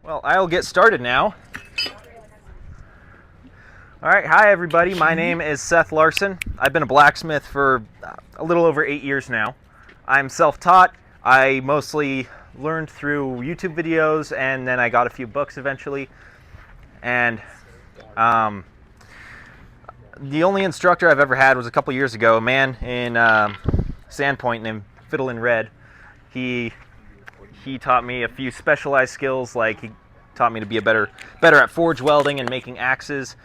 Well, I'll get started now. All right, hi everybody. My name is Seth Larsen. I've been a blacksmith for a little over 8 years now. I'm self-taught. I mostly learned through YouTube videos, and then I got a few books eventually. And the only instructor I've ever had was a couple years ago, a man in Sandpoint named Fiddle in Red. He taught me a few specialized skills, like he taught me to be better at forge welding and making axes.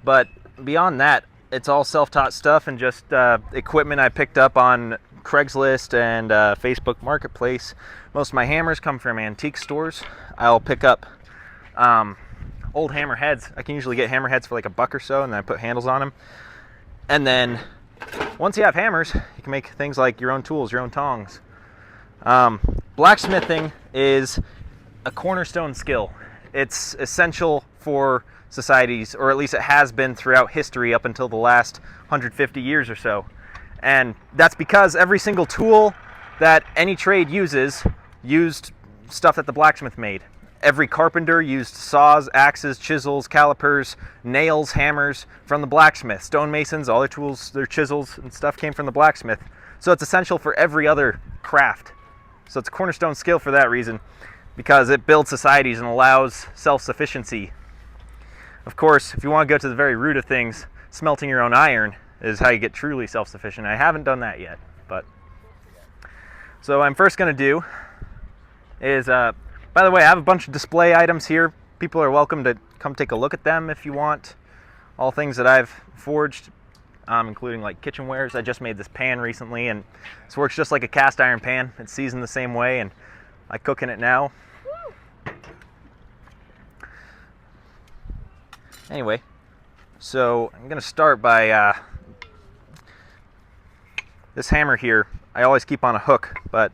But beyond that, it's all self-taught stuff and just equipment I picked up on Craigslist and Facebook Marketplace. Most of my hammers come from antique stores. I'll pick up old hammer heads. I can usually get hammer heads for like $1 or so, and then I put handles on them. And then once you have hammers, you can make things like your own tools, your own tongs. Blacksmithing is a cornerstone skill. It's essential for societies, or at least it has been throughout history up until the last 150 years or so. And that's because every single tool that any trade used stuff that the blacksmith made. Every carpenter used saws, axes, chisels, calipers, nails, hammers from the blacksmith. Stonemasons, all their tools, their chisels and stuff came from the blacksmith. So it's essential for every other craft. So it's a cornerstone skill for that reason, because it builds societies and allows self-sufficiency. Of course, if you want to go to the very root of things, smelting your own iron is how you get truly self-sufficient. I haven't done that yet, but so what I'm first going to do is, by the way, I have a bunch of display items here. People are welcome to come take a look at them if you want. All things that I've forged, including like kitchenwares. I just made this pan recently, and this works just like a cast iron pan. It's seasoned the same way, and I cook in it now. Anyway, so I'm going to start by this hammer here. I always keep on a hook, but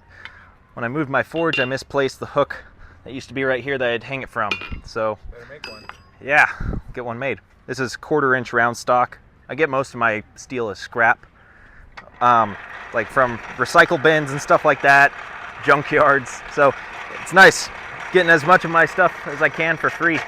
when I moved my forge, I misplaced the hook that used to be right here that I'd hang it from. So better make one. Yeah, get one made. This is 1/4-inch round stock. I get most of my steel as scrap, like from recycle bins and stuff like that, junkyards. So it's nice getting as much of my stuff as I can for free.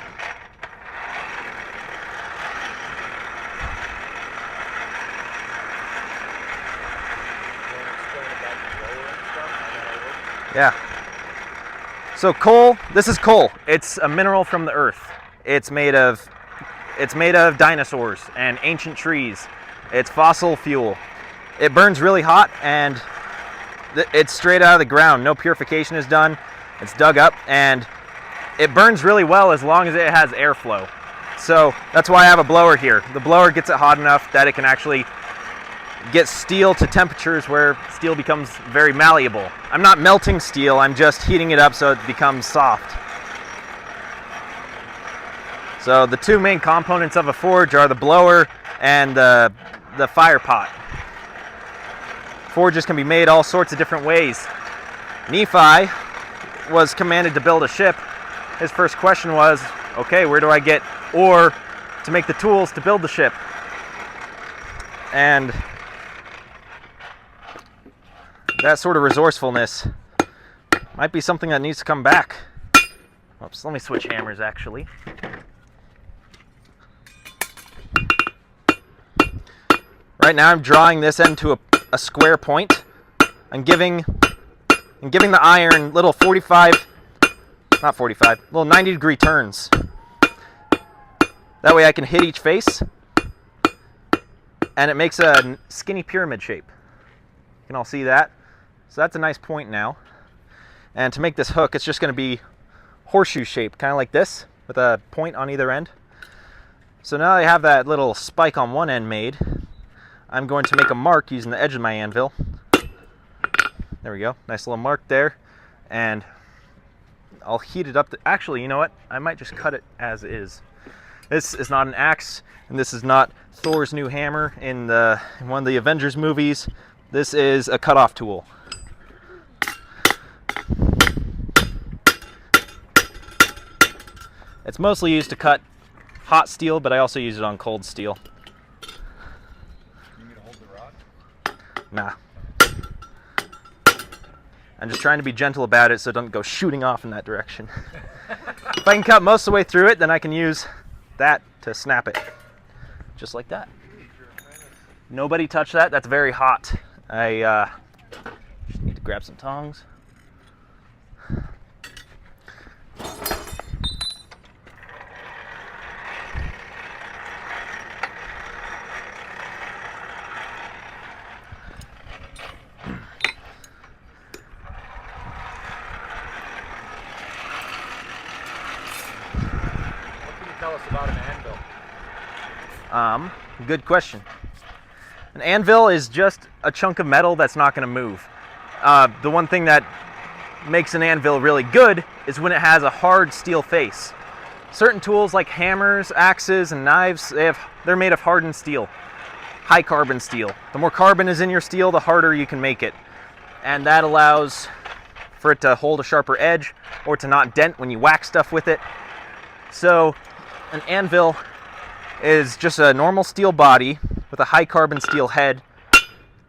Yeah. So coal, this is coal. It's a mineral from the earth. It's made of dinosaurs and ancient trees. It's fossil fuel. It burns really hot, and it's straight out of the ground. No purification is done. It's dug up, and it burns really well as long as it has airflow. So that's why I have a blower here. The blower gets it hot enough that it can actually get steel to temperatures where steel becomes very malleable. I'm not melting steel, I'm just heating it up so it becomes soft. So the two main components of a forge are the blower and the fire pot. Forges can be made all sorts of different ways. Nephi was commanded to build a ship. His first question was, okay, where do I get ore to make the tools to build the ship? And that sort of resourcefulness might be something that needs to come back. Oops, let me switch hammers actually. Right now I'm drawing this end to a square point. I'm giving the iron little 90-degree turns. That way I can hit each face, and it makes a skinny pyramid shape. You can all see that. So that's a nice point now. And to make this hook, it's just going to be horseshoe shaped, kind of like this, with a point on either end. So now I have that little spike on one end made. I'm going to make a mark using the edge of my anvil. There we go, nice little mark there. And I'll heat it up. Actually, you know what? I might just cut it as is. This is not an axe, and this is not Thor's new hammer in one of the Avengers movies. This is a cutoff tool. It's mostly used to cut hot steel, but I also use it on cold steel. You need to hold the rod? Nah. I'm just trying to be gentle about it so it doesn't go shooting off in that direction. If I can cut most of the way through it, then I can use that to snap it. Just like that. Nobody touch that. That's very hot. I just need to grab some tongs. Tell us about an anvil. Good question. An anvil is just a chunk of metal that's not going to move. The one thing that makes an anvil really good is when it has a hard steel face. Certain tools like hammers, axes, and knives, they're made of hardened steel, high carbon steel. The more carbon is in your steel, the harder you can make it. And that allows for it to hold a sharper edge or to not dent when you whack stuff with it. So an anvil is just a normal steel body with a high carbon steel head,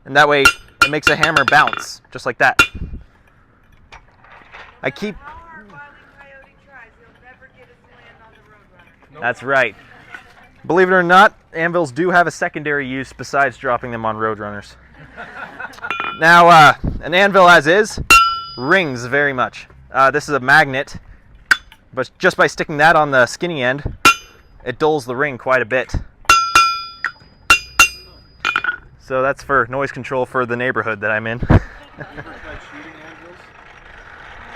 and that way it makes a hammer bounce, just like that. I keep... That's right. Believe it or not, anvils do have a secondary use besides dropping them on roadrunners. Now, an anvil as is rings very much. This is a magnet, but just by sticking that on the skinny end, it dulls the ring quite a bit. So that's for noise control for the neighborhood that I'm in. Have you ever tried shooting anvils?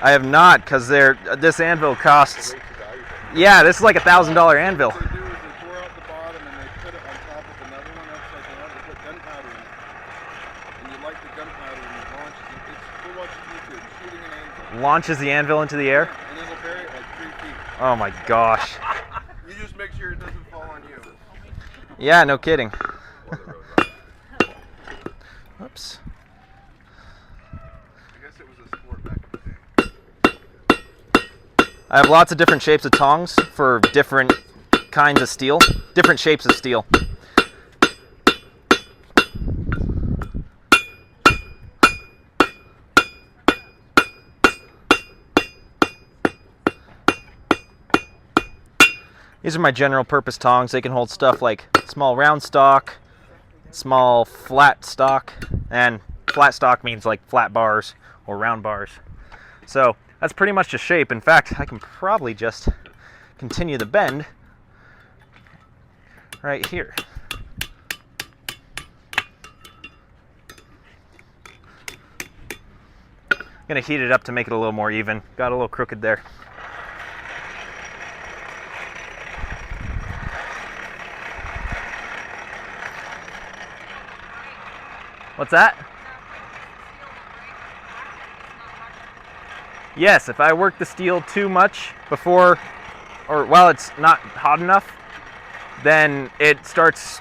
I have not, because this anvil costs... Yeah, this is like $1,000 anvil. What they do is they pour out the bottom and they put it on top of another one upside down. They put gunpowder in it. And you light the gunpowder and you launch it. Go watch YouTube. Shooting an anvil. Launches the anvil into the air? And it'll bury it like 3 feet. Oh my gosh. You just make sure it doesn't fall on you. Yeah, no kidding. Oops. I guess it was a sport back in the day. I have lots of different shapes of tongs for different kinds of steel, different shapes of steel. These are my general purpose tongs. They can hold stuff like small round stock, small flat stock, and flat stock means like flat bars or round bars. So that's pretty much the shape. In fact, I can probably just continue the bend right here. I'm gonna heat it up to make it a little more even. Got a little crooked there. What's that? Yes, if I work the steel too much before, or while it's not hot enough, then it starts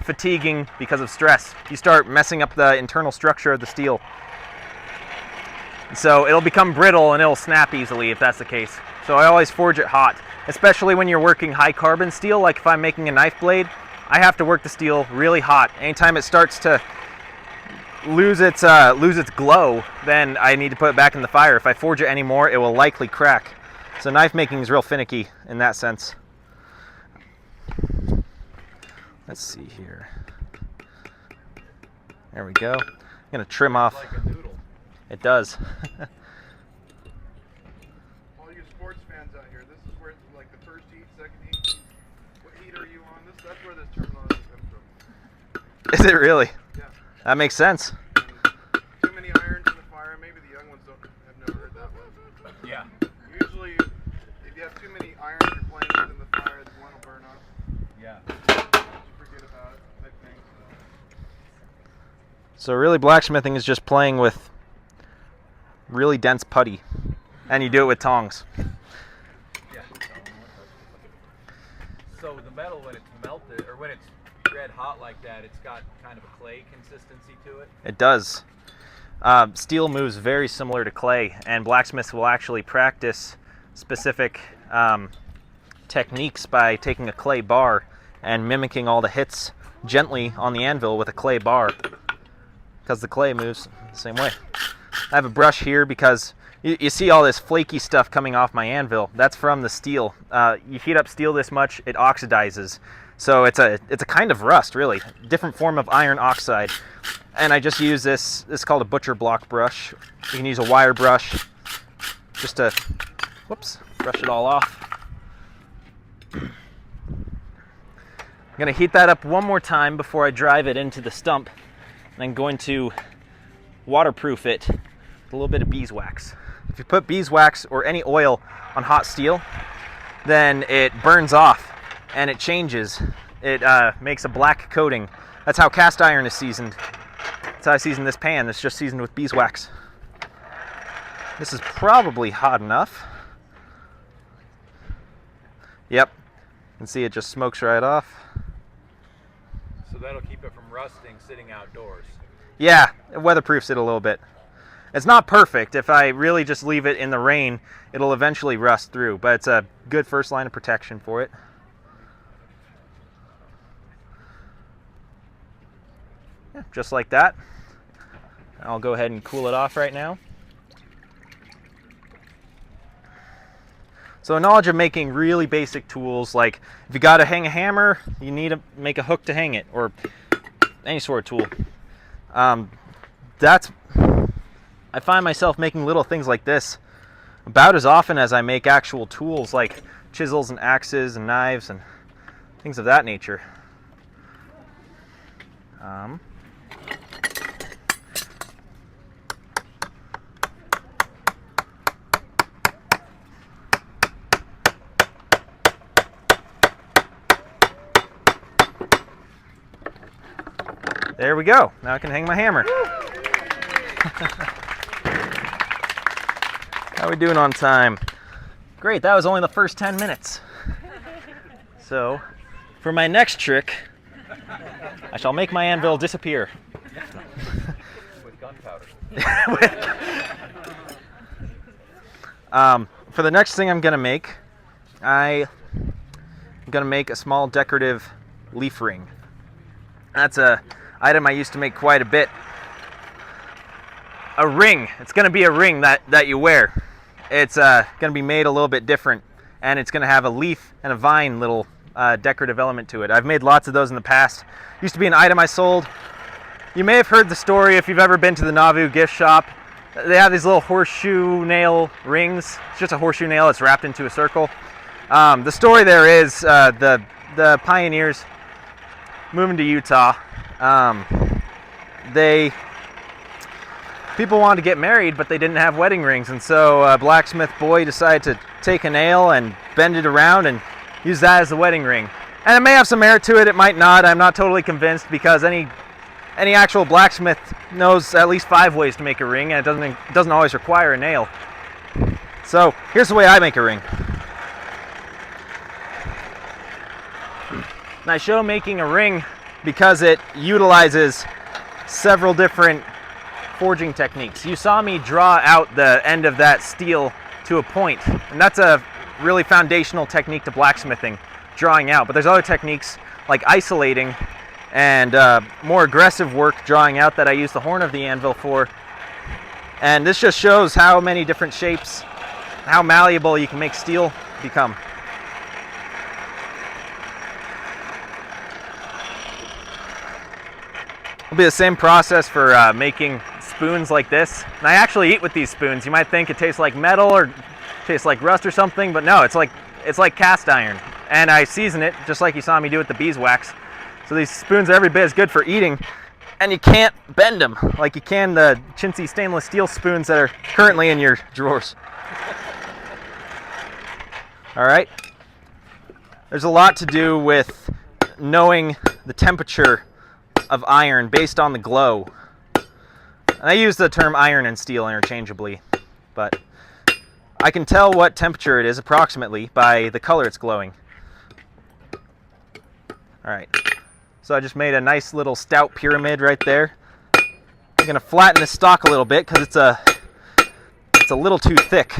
fatiguing because of stress. You start messing up the internal structure of the steel. So it'll become brittle and it'll snap easily if that's the case. So I always forge it hot, especially when you're working high carbon steel. Like if I'm making a knife blade, I have to work the steel really hot. Anytime it starts to lose its glow, then I need to put it back in the fire. If I forge it anymore, it will likely crack. So knife making is real finicky in that sense. Let's see here. There we go. I'm gonna trim off. Like a noodle. It does. All you sports fans out here, this is where it's like the first heat, second heat. What heat are you on? That's where this terminology comes from. Is it really? Yeah. That makes sense. Too many irons in the fire. Maybe the young ones have never heard that one. Yeah. Usually, if you have too many irons you're playing with in the fire, the one will burn up. Yeah. Forget about it. Type thing. So really, blacksmithing is just playing with really dense putty, and you do it with tongs. Yeah. So the metal, when it's melted, or when it's red hot like that, it's got kind of a clay consistency to it. It does. Steel moves very similar to clay, and blacksmiths will actually practice specific techniques by taking a clay bar and mimicking all the hits gently on the anvil with a clay bar, because the clay moves the same way. I have a brush here because You see all this flaky stuff coming off my anvil. That's from the steel. You heat up steel this much, it oxidizes. So it's a kind of rust, really. Different form of iron oxide. And I just use this. This is called a butcher block brush. You can use a wire brush just to, whoops, brush it all off. I'm going to heat that up one more time before I drive it into the stump. And I'm going to waterproof it with a little bit of beeswax. If you put beeswax or any oil on hot steel, then it burns off and it changes. It makes a black coating. That's how cast iron is seasoned. That's how I season this pan. It's just seasoned with beeswax. This is probably hot enough. Yep. You can see it just smokes right off. So that'll keep it from rusting sitting outdoors. Yeah, it weatherproofs it a little bit. It's not perfect. If I really just leave it in the rain, it'll eventually rust through, but it's a good first line of protection for it. Yeah, just like that. I'll go ahead and cool it off right now. So knowledge of making really basic tools, like if you got to hang a hammer, you need to make a hook to hang it, or any sort of tool. I find myself making little things like this about as often as I make actual tools like chisels and axes and knives and things of that nature. There we go. Now I can hang my hammer. How are we doing on time? Great, that was only the first 10 minutes. So, for my next trick, I shall make my anvil disappear. With gunpowder. For the next thing I'm going to make, I'm going to make a small decorative leaf ring. That's a item I used to make quite a bit. A ring. It's going to be a ring that you wear. It's going to be made a little bit different, and it's going to have a leaf and a vine little decorative element to it. I've made lots of those in the past. Used to be an item I sold. You may have heard the story if you've ever been to the Nauvoo gift shop. They have these little horseshoe nail rings. It's just a horseshoe nail that's wrapped into a circle. The story there is the pioneers moving to Utah. People wanted to get married, but they didn't have wedding rings, and so a blacksmith boy decided to take a nail and bend it around and use that as the wedding ring. And it may have some merit to it, it might not. I'm not totally convinced, because any actual blacksmith knows at least 5 ways to make a ring, and it doesn't always require a nail. So here's the way I make a ring. And I show making a ring because it utilizes several different forging techniques. You saw me draw out the end of that steel to a point, and that's a really foundational technique to blacksmithing, drawing out. But there's other techniques like isolating and more aggressive work drawing out that I use the horn of the anvil for. And this just shows how many different shapes, how malleable you can make steel become. It'll be the same process for making spoons like this. And I actually eat with these spoons. You might think it tastes like metal or tastes like rust or something, but no, it's like cast iron. And I season it just like you saw me do with the beeswax. So these spoons are every bit as good for eating, and you can't bend them like you can the chintzy stainless steel spoons that are currently in your drawers. All right. There's a lot to do with knowing the temperature of iron based on the glow. And I use the term iron and steel interchangeably, but I can tell what temperature it is approximately by the color it's glowing. All right, so I just made a nice little stout pyramid right there. I'm gonna flatten this stock a little bit because it's a little too thick.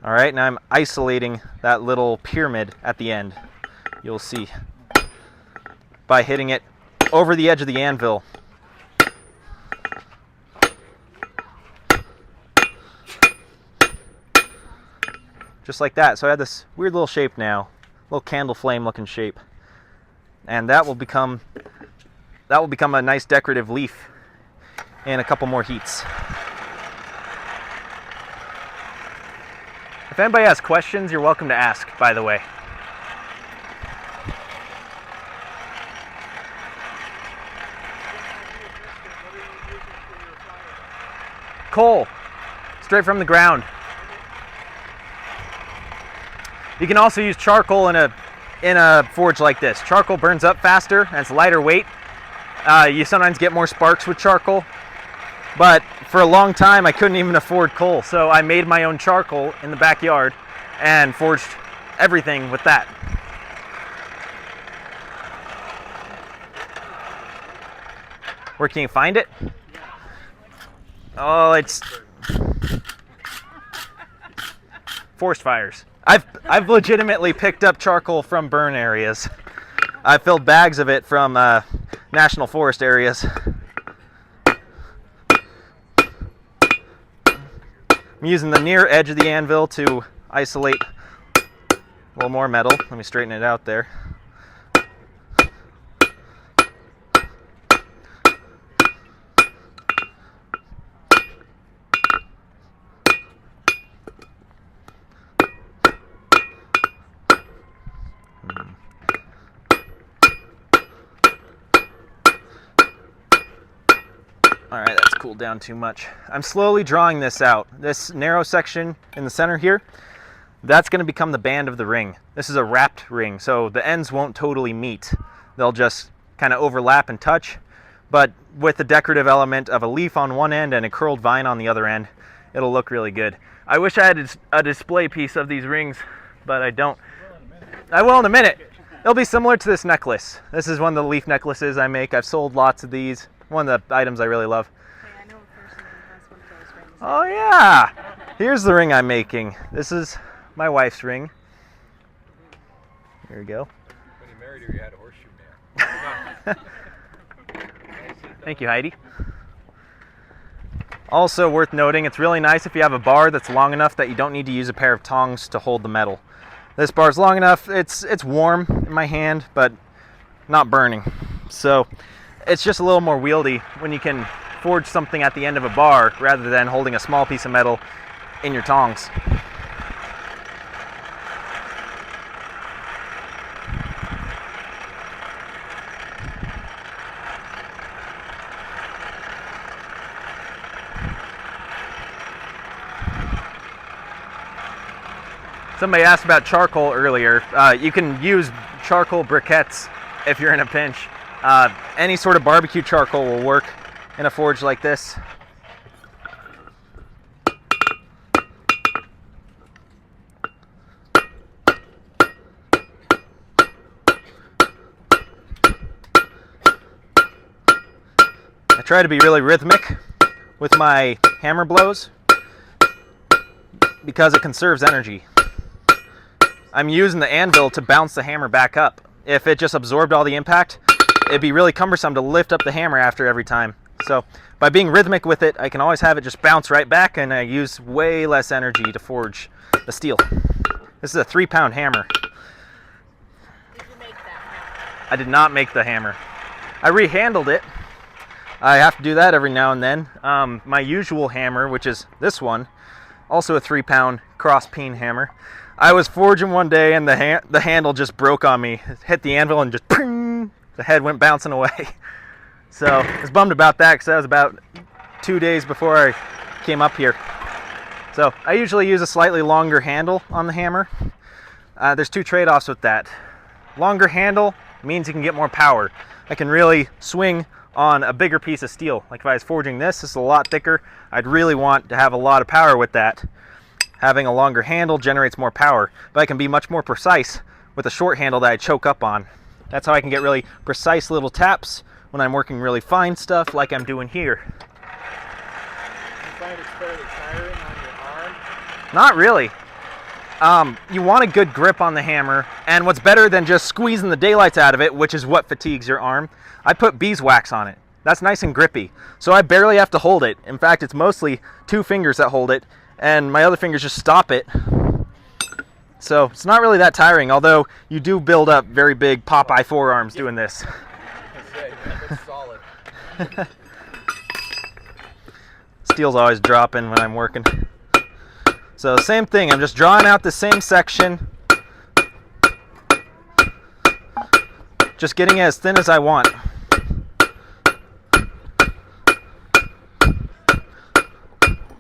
All right, now I'm isolating that little pyramid at the end. You'll see by hitting it over the edge of the anvil. just like that. So I had this weird little shape now, little candle flame looking shape, and that will become a nice decorative leaf in a couple more heats. If anybody has questions, you're welcome to ask, by the way. Coal, straight from the ground. You can also use charcoal in a forge like this. Charcoal burns up faster and it's lighter weight. You sometimes get more sparks with charcoal, but for a long time I couldn't even afford coal, so I made my own charcoal in the backyard and forged everything with that. Where can you find it? Oh, it's forest fires. I've legitimately picked up charcoal from burn areas. I've filled bags of it from national forest areas. I'm using the near edge of the anvil to isolate a little more metal. Let me straighten it out there. Alright, that's cooled down too much. I'm slowly drawing this out. This narrow section in the center here, that's going to become the band of the ring. This is a wrapped ring, so the ends won't totally meet. They'll just kind of overlap and touch, but with the decorative element of a leaf on one end and a curled vine on the other end, it'll look really good. I wish I had a display piece of these rings, but I don't. I will in a minute. It'll be similar to this necklace. This is one of the leaf necklaces I make. I've sold lots of these. One of the items I really love. Wait, I know a person who has one of those rings. Oh yeah! Here's the ring I'm making. This is my wife's ring. Here we go. When you married her, you had a horseshoe man. Thank you, Heidi. Also worth noting, it's really nice if you have a bar that's long enough that you don't need to use a pair of tongs to hold the metal. This bar's long enough, it's warm in my hand, but not burning. So it's just a little more wieldy when you can forge something at the end of a bar rather than holding a small piece of metal in your tongs. Somebody asked about charcoal earlier. You can use charcoal briquettes if you're in a pinch. Any sort of barbecue charcoal will work in a forge like this. I try to be really rhythmic with my hammer blows because it conserves energy. I'm using the anvil to bounce the hammer back up. If it just absorbed all the impact, it'd be really cumbersome to lift up the hammer after every time. So by being rhythmic with it, I can always have it just bounce right back, and I use way less energy to forge the steel. This is a 3-pound hammer. Did you make that hammer? I did not make the hammer. I rehandled it. I have to do that every now and then. My usual hammer, which is this one, also a 3-pound cross peen hammer. I was forging one day and the handle just broke on me. It hit the anvil and just ping, the head went bouncing away. So I was bummed about that because that was about 2 days before I came up here. So I usually use a slightly longer handle on the hammer. There's two trade-offs with that. Longer handle means you can get more power. I can really swing on a bigger piece of steel. Like if I was forging this is a lot thicker. I'd really want to have a lot of power with that. Having a longer handle generates more power, but I can be much more precise with a short handle that I choke up on. That's how I can get really precise little taps when I'm working really fine stuff like I'm doing here. Do you find it's fairly tiring on your arm? Not really. You want a good grip on the hammer, and what's better than just squeezing the daylights out of it, which is what fatigues your arm, I put beeswax on it. That's nice and grippy, so I barely have to hold it. In fact, it's mostly 2 fingers that hold it, and my other fingers just stop it So it's not really that tiring, although you do build up very big Popeye forearms doing this. That's solid. Steel's always dropping when I'm working. So same thing, I'm just drawing out the same section. Just getting it as thin as I want.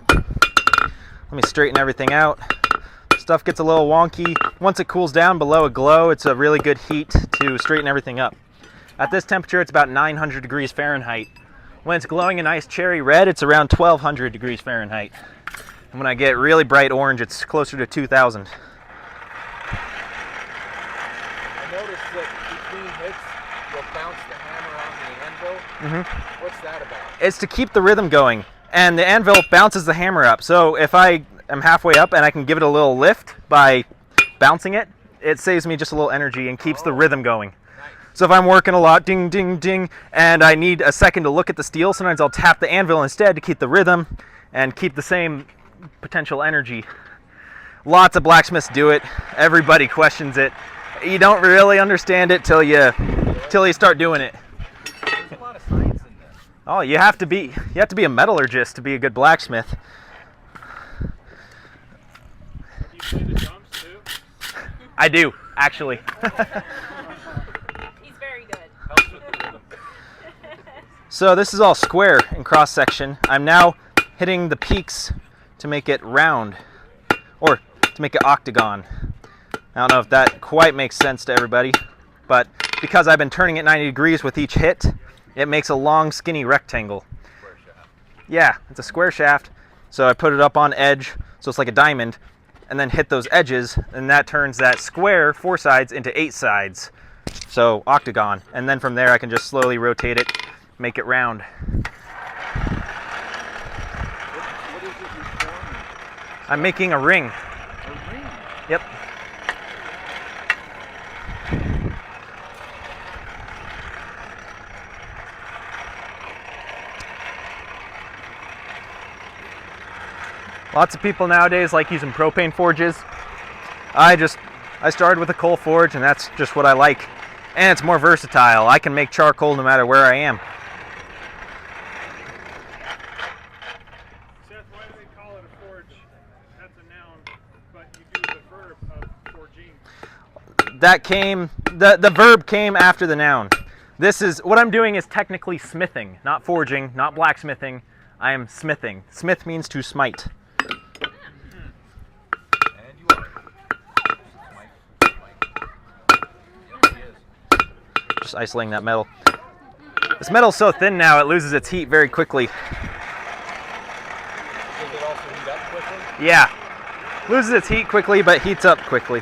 Let me straighten everything out. Stuff gets a little wonky. Once it cools down below a glow, it's a really good heat to straighten everything up. At this temperature, it's about 900 degrees Fahrenheit. When it's glowing a nice cherry red, it's around 1200 degrees Fahrenheit. And when I get really bright orange, it's closer to 2000. I noticed that between hits, you'll bounce the hammer on the anvil. What's that about? It's to keep the rhythm going. And the anvil bounces the hammer up. So if I am halfway up and I can give it a little lift by bouncing it, it saves me just a little energy and keeps the rhythm going. Nice. So if I'm working a lot, ding, ding, ding, and I need a second to look at the steel, sometimes I'll tap the anvil instead to keep the rhythm and keep the same potential energy. Lots of blacksmiths do it. Everybody questions it. You don't really understand it till you start doing it. There's a lot of science in this. Oh, you have to be a metallurgist to be a good blacksmith. You see the jumps too? I do, actually. He's very good. Helps with the rhythm. So this is all square in cross section. I'm now hitting the peaks to make it round, or to make it octagon. I don't know if that quite makes sense to everybody, but because I've been turning it 90 degrees with each hit, it makes a long, skinny rectangle. Square shaft. Yeah, it's a square shaft, so I put it up on edge, so it's like a diamond, and then hit those edges, and that turns that square 4 sides into 8 sides, so octagon. And then from there I can just slowly rotate it, make it round. What is it you're forming? I'm making a ring. A ring? Yep. Lots of people nowadays like using propane forges. I started with a coal forge, and that's just what I like. And it's more versatile. I can make charcoal no matter where I am. Seth, why do they call it a forge? That's a noun, but you do the verb of forging. That came, the verb came after the noun. This is, what I'm doing is technically smithing, not forging, not blacksmithing. I am smithing. Smith means to smite. And you are. Yes, he is. Just isolating that metal. This metal's so thin now, it loses its heat very quickly. Does it also heat up quickly? Yeah. Loses its heat quickly, but heats up quickly.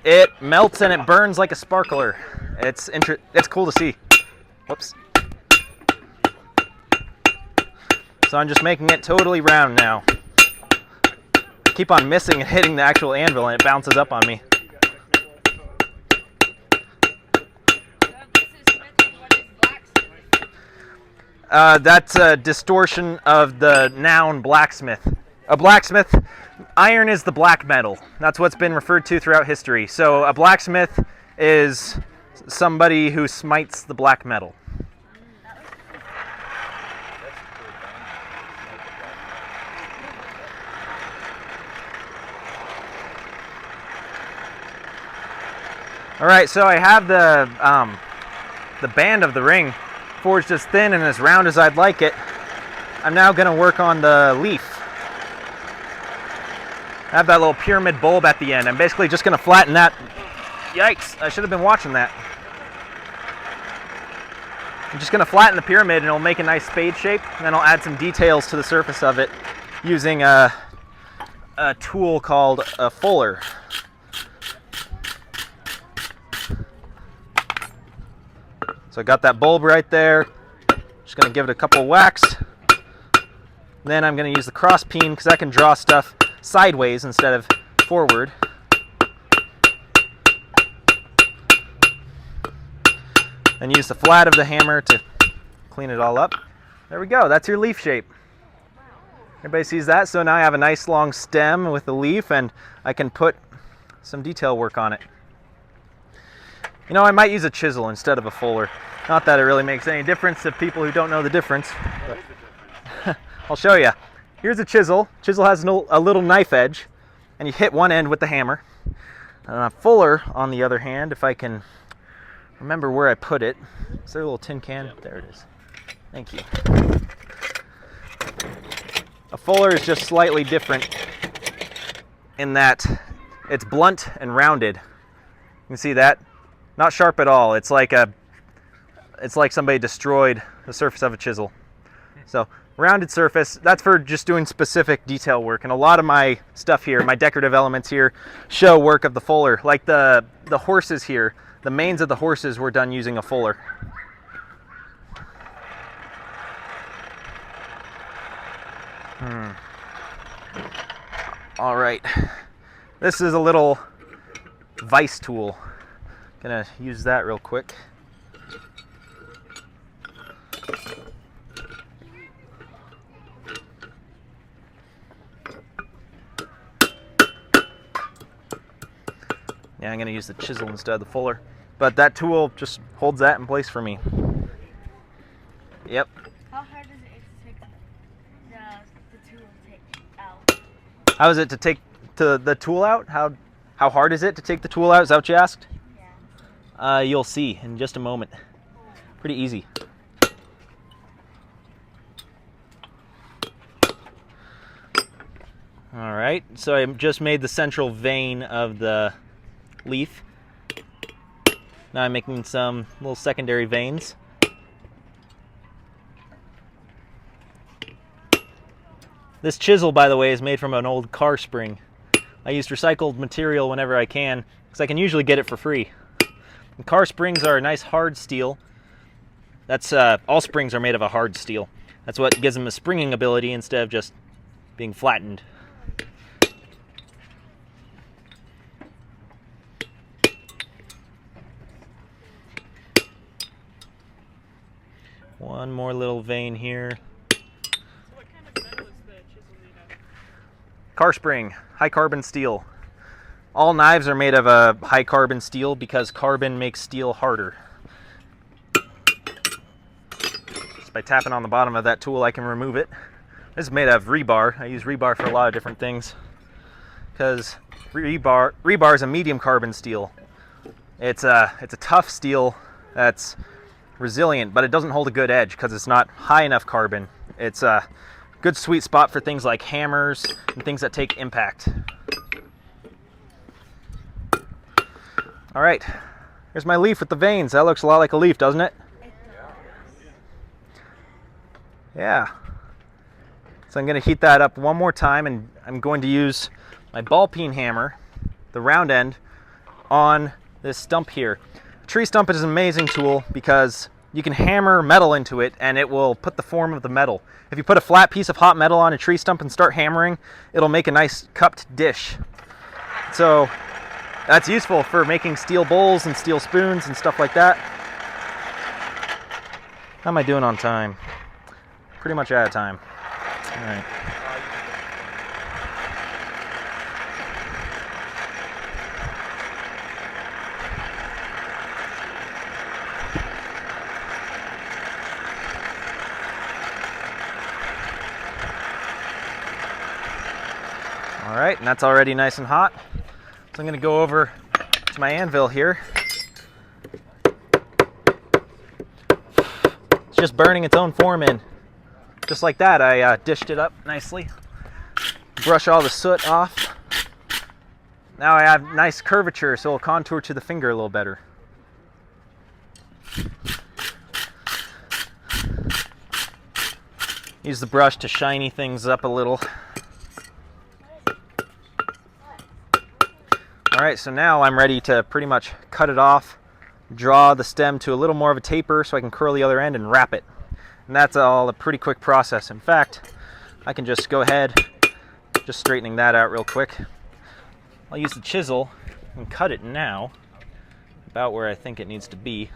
It melts and it burns like a sparkler. It's cool to see. Whoops. So I'm just making it totally round now. Keep on missing and hitting the actual anvil, and it bounces up on me. That's a distortion of the noun blacksmith. A blacksmith, iron is the black metal. That's what's been referred to throughout history. So a blacksmith is somebody who smites the black metal. All right, so I have the band of the ring forged as thin and as round as I'd like it. I'm now going to work on the leaf. I have that little pyramid bulb at the end. I'm basically just going to flatten that. Yikes, I should have been watching that. I'm just going to flatten the pyramid and it'll make a nice spade shape, and then I'll add some details to the surface of it using a tool called a fuller. So I got that bulb right there. Just going to give it a couple whacks. Then I'm going to use the cross peen because I can draw stuff sideways instead of forward. And use the flat of the hammer to clean it all up. There we go. That's your leaf shape. Everybody sees that? So now I have a nice long stem with the leaf, and I can put some detail work on it. You know, I might use a chisel instead of a fuller. Not that it really makes any difference to people who don't know the difference. But I'll show you. Here's a chisel. Chisel has a little knife edge, and you hit one end with the hammer. And a fuller, on the other hand, if I can remember where I put it. Is there a little tin can? There it is. Thank you. A fuller is just slightly different in that it's blunt and rounded. You can see that? Not sharp at all. It's like somebody destroyed the surface of a chisel. So rounded surface, that's for just doing specific detail work. And a lot of my stuff here, my decorative elements here, show work of the fuller. Like the horses here, the manes of the horses were done using a fuller. All right, this is a little vise tool. Gonna use that real quick. Yeah, I'm gonna use the chisel instead of the fuller, but that tool just holds that in place for me. Yep. How hard is it to take the tool out? How is it to take the tool out? How hard is it to take the tool out? Is that what you asked? Yeah. You'll see in just a moment. Pretty easy. All right, so I just made the central vein of the leaf. Now I'm making some little secondary veins. This chisel, by the way, is made from an old car spring. I used recycled material whenever I can, because I can usually get it for free. And car springs are a nice hard steel. That's all springs are made of a hard steel. That's what gives them a springing ability instead of just being flattened. One more little vein here. So what kind of metal is the chisel made of? Car spring, high carbon steel. All knives are made of a high carbon steel because carbon makes steel harder. Just by tapping on the bottom of that tool, I can remove it. This is made of rebar. I use rebar for a lot of different things because rebar is a medium carbon steel. It's a tough steel that's resilient, but it doesn't hold a good edge because it's not high enough carbon. It's a good sweet spot for things like hammers and things that take impact. All right, here's my leaf with the veins. That looks a lot like a leaf, doesn't it? Yeah. So I'm going to heat that up one more time, and I'm going to use my ball peen hammer, the round end, on this stump here. Tree stump is an amazing tool because you can hammer metal into it and it will put the form of the metal. If you put a flat piece of hot metal on a tree stump and start hammering, it'll make a nice cupped dish. So that's useful for making steel bowls and steel spoons and stuff like that. How am I doing on time? Pretty much out of time. All right. All right, and that's already nice and hot. So I'm going to go over to my anvil here. It's just burning its own form in. Just like that, I dished it up nicely. Brush all the soot off. Now I have nice curvature, so it'll contour to the finger a little better. Use the brush to shiny things up a little. Alright, so now I'm ready to pretty much cut it off, draw the stem to a little more of a taper so I can curl the other end and wrap it. And that's all a pretty quick process. In fact, I can just go ahead, just straightening that out real quick. I'll use the chisel and cut it now, about where I think it needs to be.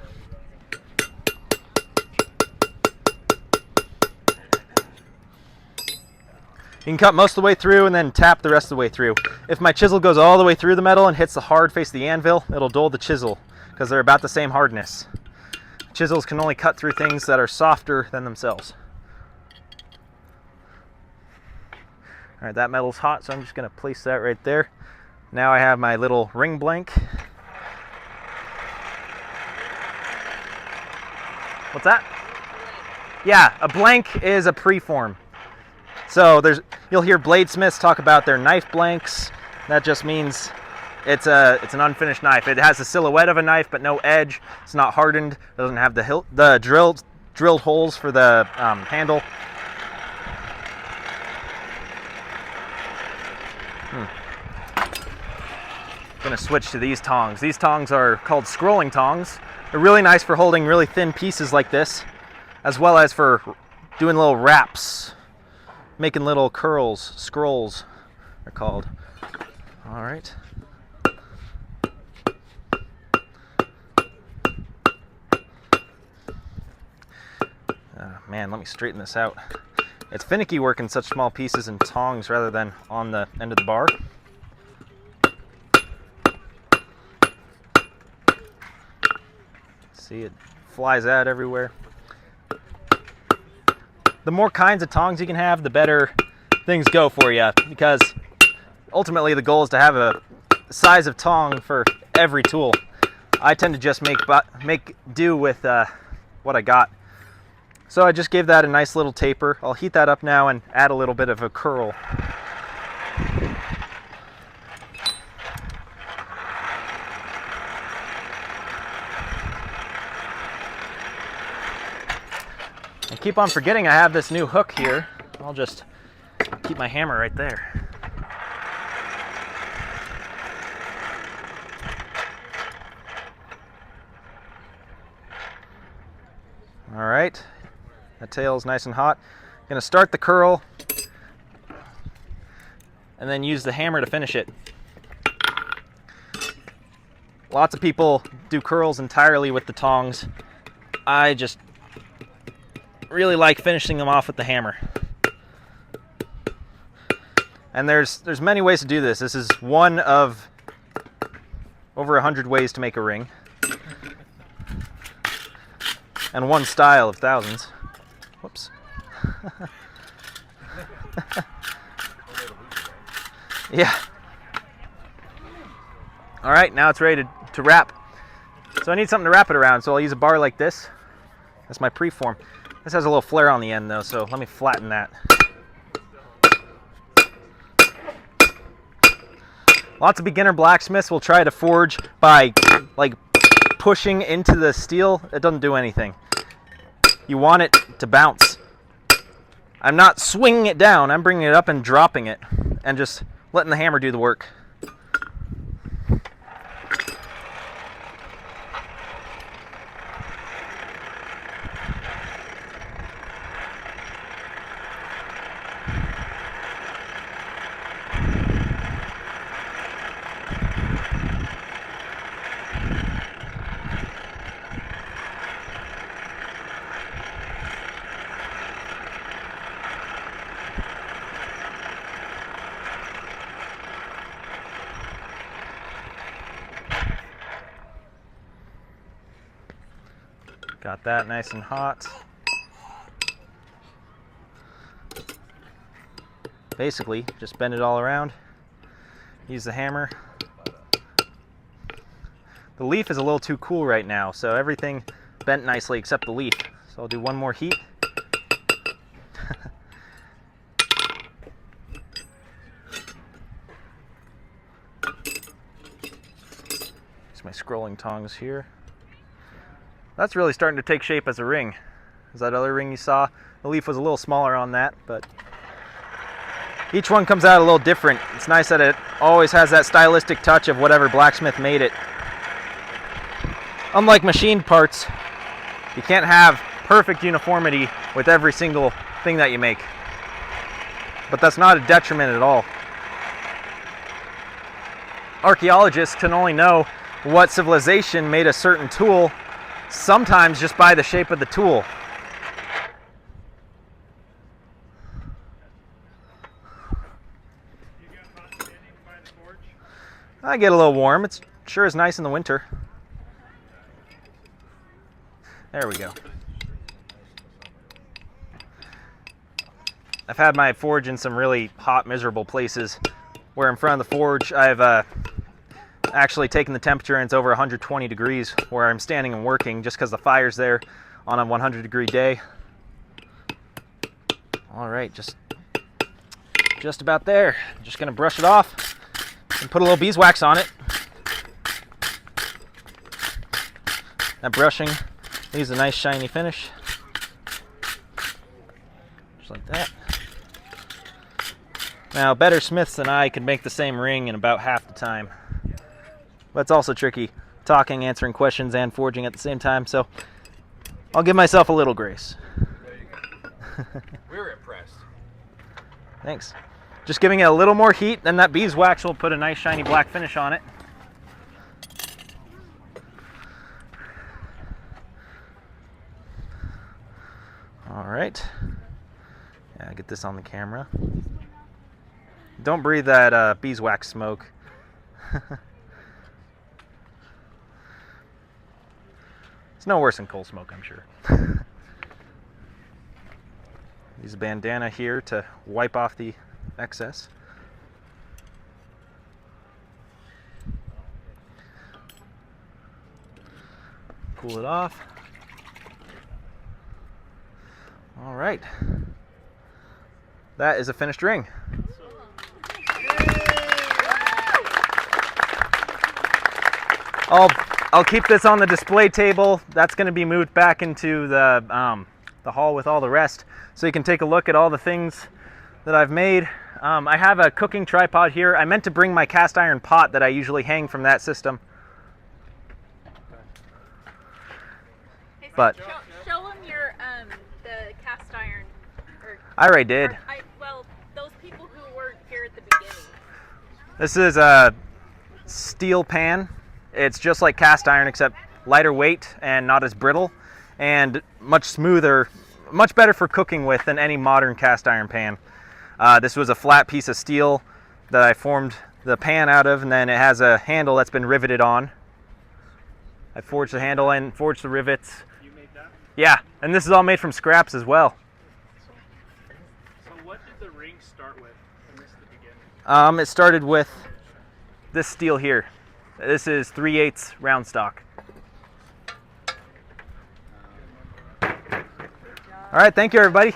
You can cut most of the way through and then tap the rest of the way through. If my chisel goes all the way through the metal and hits the hard face of the anvil, it'll dull the chisel because they're about the same hardness. Chisels can only cut through things that are softer than themselves. All right, that metal's hot, so I'm just going to place that right there. Now I have my little ring blank. What's that? Yeah, a blank is a preform. So you'll hear bladesmiths talk about their knife blanks. That just means it's an unfinished knife. It has the silhouette of a knife, but no edge. It's not hardened. It doesn't have the drilled holes for the handle. Gonna switch to these tongs. These tongs are called scrolling tongs. They're really nice for holding really thin pieces like this, as well as for doing little wraps, making little curls. Scrolls are called. All right. Man, let me straighten this out. It's finicky working such small pieces in tongs rather than on the end of the bar. See, it flies out everywhere. The more kinds of tongs you can have, the better things go for you, because ultimately the goal is to have a size of tong for every tool. I tend to just make do with what I got. So I just gave that a nice little taper. I'll heat that up now and add a little bit of a curl. I keep on forgetting I have this new hook here. I'll just keep my hammer right there. All right, that tail is nice and hot. I'm gonna start the curl and then use the hammer to finish it. Lots of people do curls entirely with the tongs. I just really like finishing them off with the hammer. And there's many ways to do this. This is one of over 100 ways to make a ring, and one style of thousands. Whoops. Yeah. All right, now it's ready to wrap. So I need something to wrap it around, so I'll use a bar like this. That's my preform. This has a little flare on the end though, so let me flatten that. Lots of beginner blacksmiths will try to forge by like pushing into the steel. It doesn't do anything. You want it to bounce. I'm not swinging it down, I'm bringing it up and dropping it and just letting the hammer do the work. Got that nice and hot. Basically, just bend it all around. Use the hammer. The leaf is a little too cool right now, so everything bent nicely except the leaf. So I'll do one more heat. Use my scrolling tongs here. That's really starting to take shape as a ring. As that other ring you saw, the leaf was a little smaller on that, but each one comes out a little different. It's nice that it always has that stylistic touch of whatever blacksmith made it. Unlike machined parts, you can't have perfect uniformity with every single thing that you make. But that's not a detriment at all. Archaeologists can only know what civilization made a certain tool sometimes just by the shape of the tool. I get a little warm. It sure is nice in the winter. There we go. I've had my forge in some really hot, miserable places where in front of the forge I've actually taken the temperature and it's over 120 degrees where I'm standing and working just because the fire's there on a 100-degree day. All right, just about there. Just gonna brush it off and put a little beeswax on it. That brushing leaves a nice shiny finish. Just like that. Now, better smiths than I could make the same ring in about half the time. But it's also tricky, talking, answering questions, and forging at the same time, so I'll give myself a little grace. There you go. We're impressed. Thanks. Just giving it a little more heat, then that beeswax will put a nice shiny black finish on it. All right. Yeah, get this on the camera. Don't breathe that beeswax smoke. It's no worse than coal smoke, I'm sure. Use a bandana here to wipe off the excess. Cool it off. All right. That is a finished ring. I'll keep this on the display table. That's going to be moved back into the hall with all the rest, so you can take a look at all the things that I've made. I have a cooking tripod here. I meant to bring my cast iron pot that I usually hang from that system. Hey, so But show them your the cast iron. I already did. Well, those people who weren't here at the beginning. This is a steel pan. It's just like cast iron except lighter weight and not as brittle and much smoother, much better for cooking with than any modern cast iron pan. This was a flat piece of steel that I formed the pan out of, and then it has a handle that's been riveted on. I forged the handle and forged the rivets. You made that? Yeah, and this is all made from scraps as well. So what did the ring start with? I missed the beginning. It started with this steel here. This is 3/8 round stock. All right, thank you everybody.